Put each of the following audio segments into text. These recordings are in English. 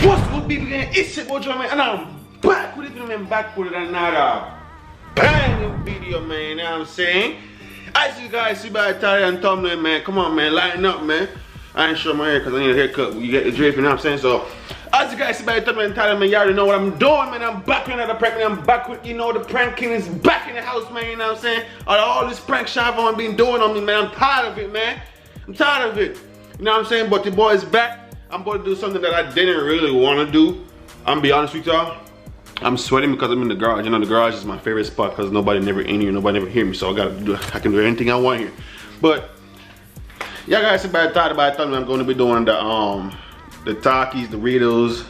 What's good, people? It's your boy Joe, man, and I'm back with it, man. Back with another banging video, man. You know what I'm saying? As you guys see by the title and thumbnail, man, come on, man, lighten up, man. I ain't showing my hair because I need a haircut. You get the drip, you know what I'm saying? So, as you guys see by the thumbnail and title, man, you already know what I'm doing, man. I'm back with another prank, man. I'm back with, you know, the prank king is back in the house, man. You know what I'm saying? All this prank Chavon been doing on me, man. I'm tired of it, man. I'm tired of it. You know what I'm saying? But the boy is back. I'm about to do something that I didn't really want to do. I'm gonna be honest with y'all. I'm sweating because I'm in the garage. You know, the garage is my favorite spot because nobody never in here, nobody never hear me. So I can do anything I want here. But y'all guys see by the title, I'm going to be doing the Takis, the Doritos,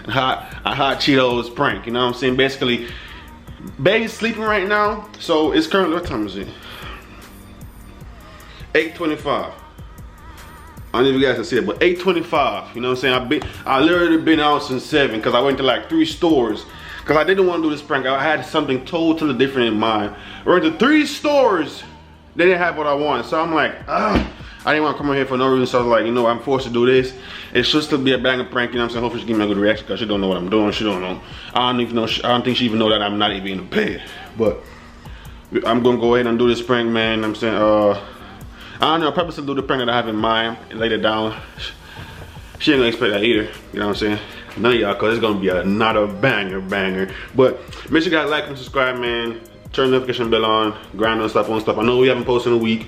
and hot Cheetos prank. You know what I'm saying? Basically, baby's sleeping right now. So it's currently, what time is it? 8:25. I don't know if you guys can see it, but 8:25, you know what I'm saying? I literally been out since 7 because I went to like 3 stores because I didn't want to do this prank. I had something totally different in mind. I went to 3 stores, they didn't have what I wanted. So I'm like, I didn't want to come in here for no reason. So I was like, you know, I'm forced to do this. It should still be a banger prank, you know what I'm saying? Hopefully she give me a good reaction because she don't know what I'm doing. She don't know. I don't even know, I don't think she even know that I'm not even in the bed. But I'm going to go ahead and do this prank, man. You know what I'm saying, I don't know, I'll probably still do the prank that I have in mind and lay it down. She ain't gonna expect that either, you know what I'm saying? None of y'all, cause it's gonna be another banger. But make sure you guys like and subscribe, man. Turn the notification bell on, grind on stuff. I know we haven't posted in a week,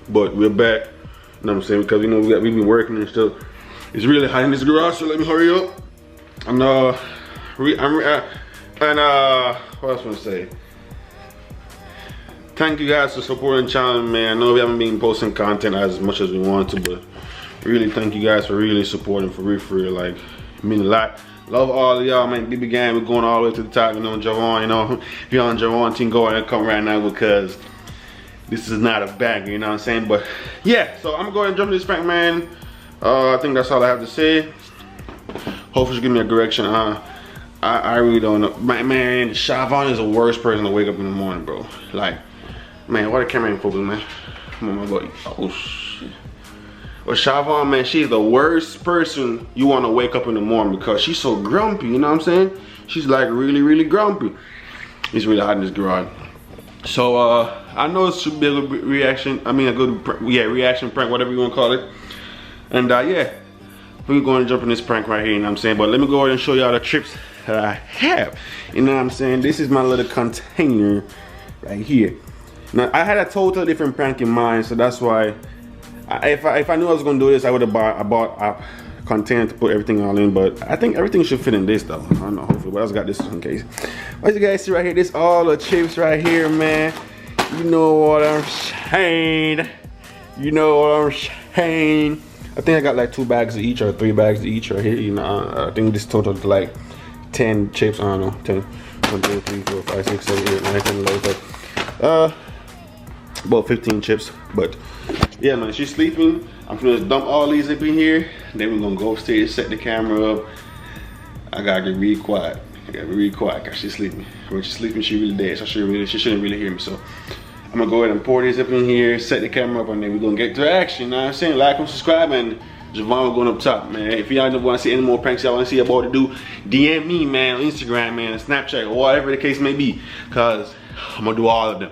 but we're back. You know what I'm saying? Because you know we've been working and stuff. It's really hot in this garage, so let me hurry up. And what else want to say? Thank you guys for supporting the channel, man. I know we haven't been posting content as much as we want to, but really thank you guys for really supporting, for real, like, it means a lot. Love all of y'all, man. BB gang, we're going all the way to the top, you know, Javon, you know. If you're on Javon team, go ahead and come right now because this is not a banger, you know what I'm saying? But yeah, so I'm gonna go ahead and jump into this prank, man. I think that's all I have to say. Hopefully she'll give me a correction. I really don't know. Man, Chavon is the worst person to wake up in the morning, bro. Like, man, why the camera ain't focusing, man? Come on, my boy. Oh, shit. Well, Chavon, man, she's the worst person you want to wake up in the morning because she's so grumpy, you know what I'm saying? She's like really grumpy. It's really hot in this garage. So, I know it should be a good reaction. I mean, a good, reaction prank, whatever you want to call it. And, yeah, we're going to jump in this prank right here, you know what I'm saying? But let me go ahead and show y'all the trips that I have. You know what I'm saying? This is my little container right here. Now, I had a totally different prank in mind, so that's why if I knew I was gonna do this, I would have bought a container to put everything all in. But I think everything should fit in this though. I don't know, hopefully, but I just got this in case. As you guys see right here, this all the chips right here, man. You know what I'm saying? You know what I'm saying? I think I got like 2 bags of each or 3 bags of each right here. You know, I think this total is like 10 chips. I don't know, 10. 1, 2, 3, 4, 5, 6, 7, 8, 9, 10, 11, about 15 chips. But yeah, man, she's sleeping. I'm gonna dump all these up in here. Then we're gonna go upstairs, set the camera up. I gotta get really quiet. I gotta be really quiet because she's sleeping. When she's sleeping, she really dead, so she shouldn't really hear me. So I'm gonna go ahead and pour these up in here, set the camera up, and then we're gonna get to action. You know what I'm saying? Like and subscribe, and Javon going up top, man. If y'all want to see any more pranks y'all want to see about to do, DM me, man, on Instagram, man, Snapchat, or whatever the case may be, cause I'm gonna do all of them.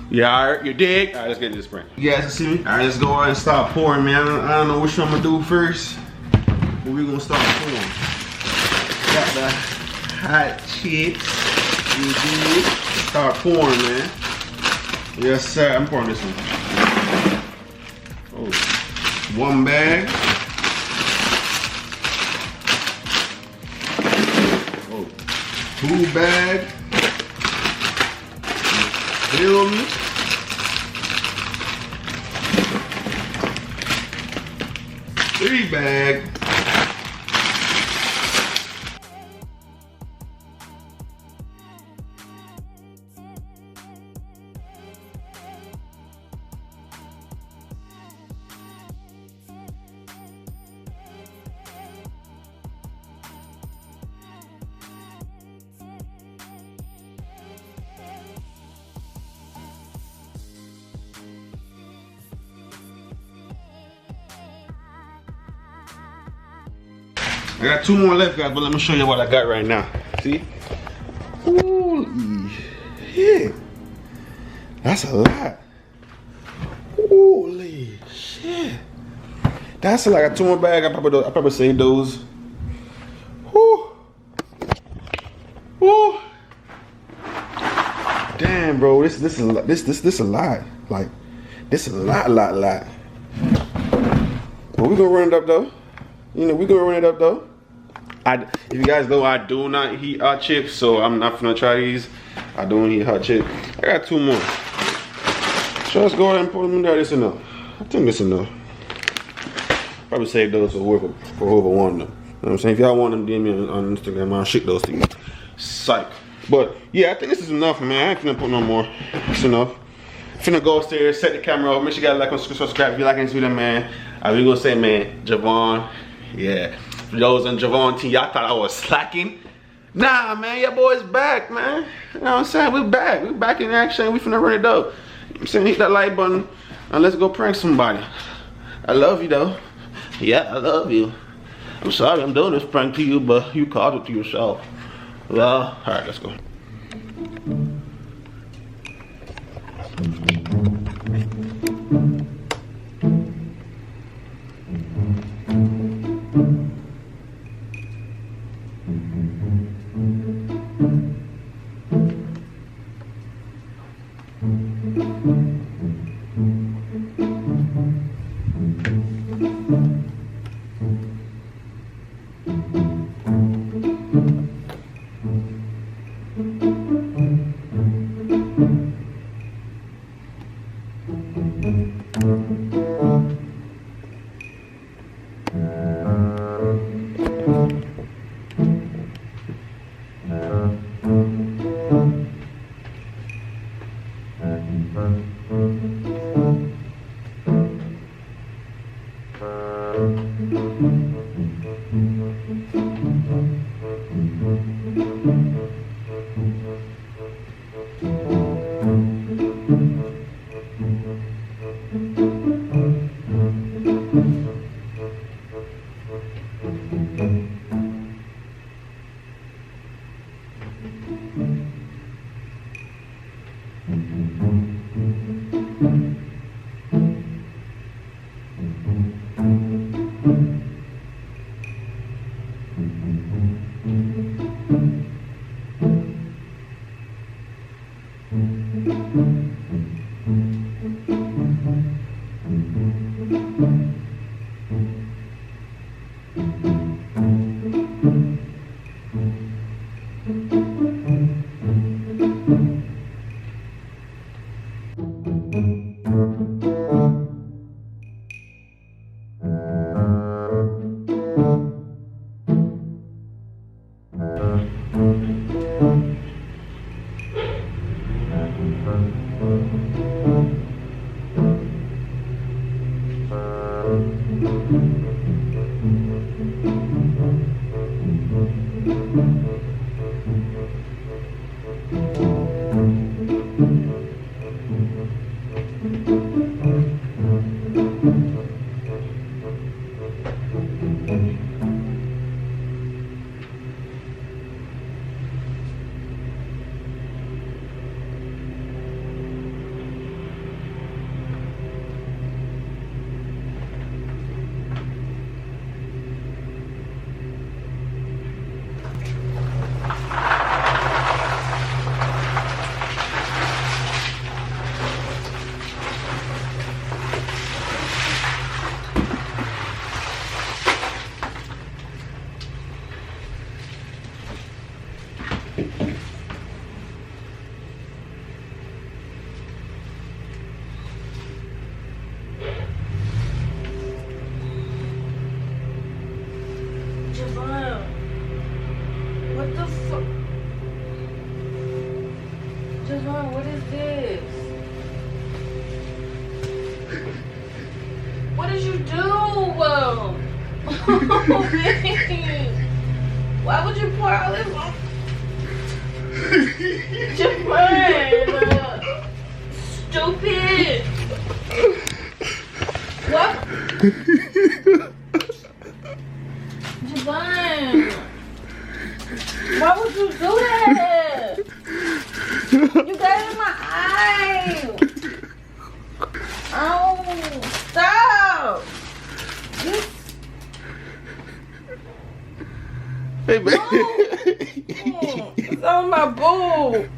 Yeah, alright, you dig? Alright, let's get into this prank. You guys can see me? Alright, let's go ahead and start pouring, man. I don't know which one I'm gonna do first, but we're gonna start pouring. Got the hot chips. You dig? Start pouring, man. Yes, sir. I'm pouring this one. Oh, 1 bag. Oh, 2 bags. Feel me? 3 bags. I got 2 more left, guys, but let me show you what I got right now. See? Holy shit. That's a lot. Holy shit. That's like a 2 more bag. I probably saved those. Woo. Woo. Damn, bro, this is a lot. Like, this is a lot. But we gonna run it up though. You know, we gonna run it up though. If you guys know, I do not eat hot chips, so I'm not gonna try these. I don't eat hot chips. I got 2 more. So let's go ahead and put them in there. This enough. I think this enough. Probably save those for whoever want them. You know what I'm saying? If y'all want them, DM me on Instagram. I'll ship those to you. Psych. But yeah, I think this is enough, man. I ain't finna put no more. It's enough. Finna go upstairs, set the camera up. Make sure you guys like and subscribe if you like this video, man. I was gonna say, man, Javon, yeah. For those on Javon team, y'all thought I was slacking. Nah, man, your boy's back, man. You know what I'm saying? We're back. We're back in action. We finna run it up. You know what I'm saying? Hit that like button and let's go prank somebody. I love you, though. Yeah, I love you. I'm sorry I'm doing this prank to you, but you caused it to yourself. Well, alright, let's go. Javon, what is this? What did you do? Oh, babe. Why would you pour all this on? Javon, stupid. What? Javon. you do that? You got it in my eye. Oh, stop. Hey, man. It's on my boob.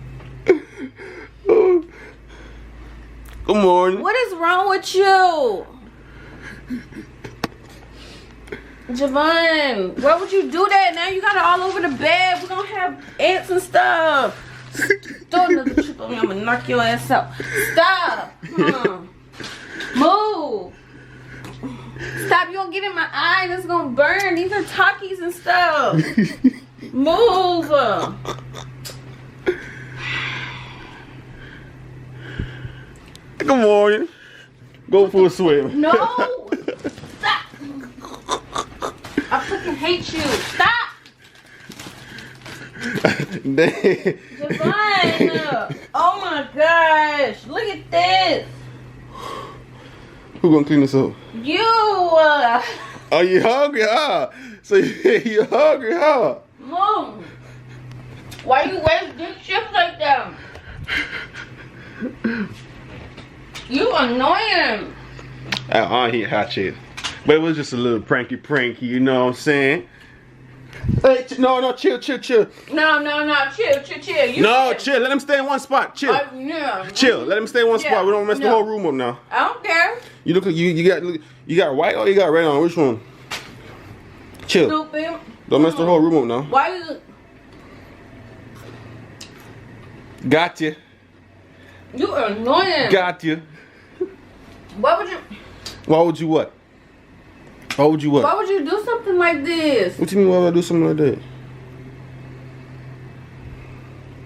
Good morning. What is wrong with you? Javon, why would you do that? Now you got it all over the bed. We're gonna have ants and stuff. Throw another chip on me. I'm gonna knock your ass out. Stop. Move. Stop. You gonna get in my eye. This is gonna burn. These are Takis and stuff. Move. Good morning. Go for a swim. No. Stop. I fucking hate you. Stop. Javon. Oh my gosh. Look at this. Who gonna clean this up? You. Oh, you hungry, huh? So you hungry, huh? Mom. Why you waste this chips like that? You annoying. I eat hot shit. But it was just a little pranky, you know what I'm saying? Hey, no, chill. No, chill. You No, chill. Let him stay in one spot. Chill. Yeah. Chill. Let him stay in one spot. We don't mess the whole room up now. I don't care. You look like you got white or you got red on? Which one? Chill. Stupid. Don't mess the whole room up now. Why you? Got you. You annoying. Got you. Why would you? Why would you what? Why would you what? Why would you do something like this? What you mean why would I do something like that?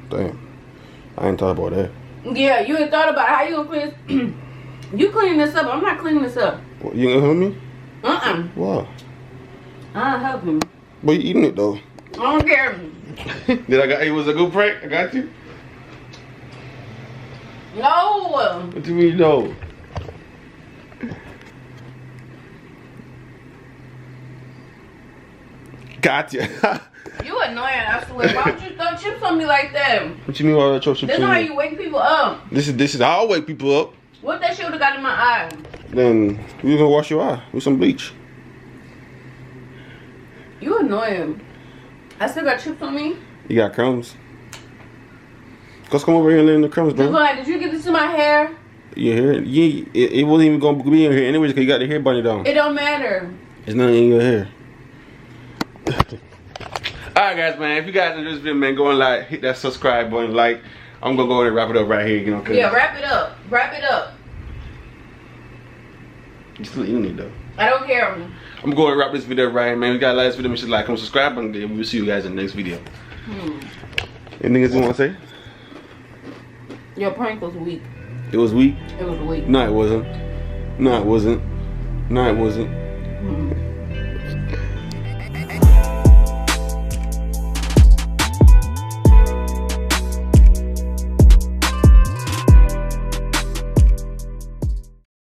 Damn. I ain't thought about that. Yeah, you ain't thought about how you gonna clean this. You clean this up. I'm not cleaning this up. What, you gonna help me? Why? I'll help him. But you eating it though. I don't care. It was a good prank? I got you? No. What do you mean no? Got you. You annoying, I swear. Why would you throw chips on me like that? What you mean why would I throw chips This on is how you? you wake people up. This is how I wake people up. What that shit would've got in my eye? Then you gonna wash your eye with some bleach. You annoying. I still got chips on me. You got crumbs. Let's come over here and lay in the crumbs, bro. Javon, did you get this in my hair? Your hair? It wasn't even gonna be in your hair anyways because you got the hair bunny down. It don't matter. It's not in your hair. Alright guys, man, if you guys enjoyed this video, man, go and like, hit that subscribe button, like. I'm gonna go ahead and wrap it up right here, you know. Yeah, wrap it up. Wrap it up. You still eating it though. I don't care. I'm gonna go and wrap this video right here, man. If you guys like this video, make sure to like, comment, subscribe, and we'll see you guys in the next video. Anything else you wanna say? Your prank was weak. It was weak? It was weak. No, it wasn't. No, it wasn't. No, it wasn't.